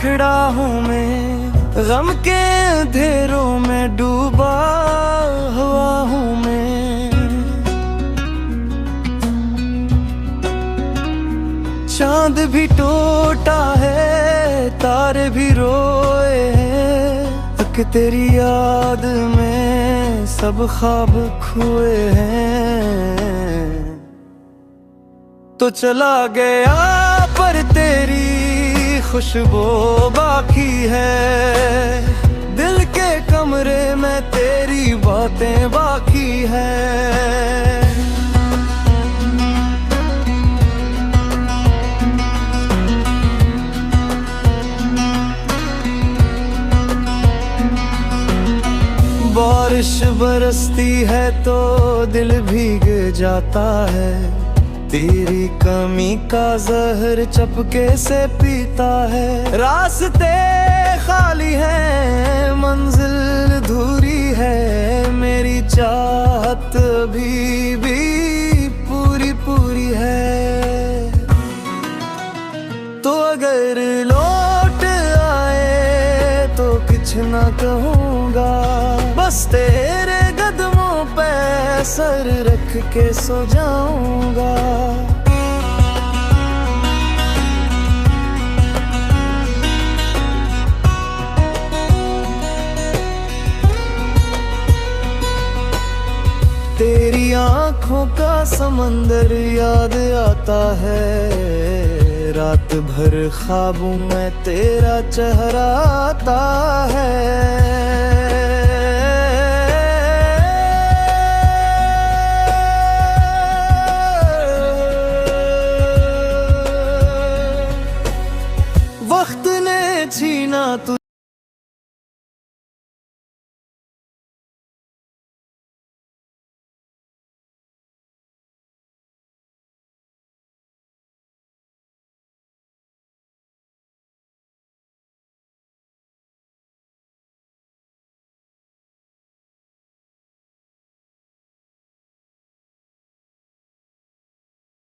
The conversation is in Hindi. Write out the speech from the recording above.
खड़ा हूँ मैं, गम के अंधेरों में डूबा हुआ हूँ मैं। चांद भी टूटा है, तारे भी रोए हैं, तक तेरी याद में सब ख्वाब खोए हैं। तो चला गया पर तेरी खुशबू बाकी है, दिल के कमरे में तेरी बातें बाकी है। बारिश बरसती है तो दिल भीग जाता है, तेरी कमी का जहर चपके से पीता है। रास्ते खाली हैं, मंजिल अधूरी है, मेरी चाहत भी पूरी पूरी है। तो अगर लौट आए तो कुछ ना कहूँगा, बस तेरे कदमों पे सर रख के सो जाऊंगा। तेरी आंखों का समंदर याद आता है, रात भर ख्वाबों में तेरा चेहरा आता है। वक्त ने छीना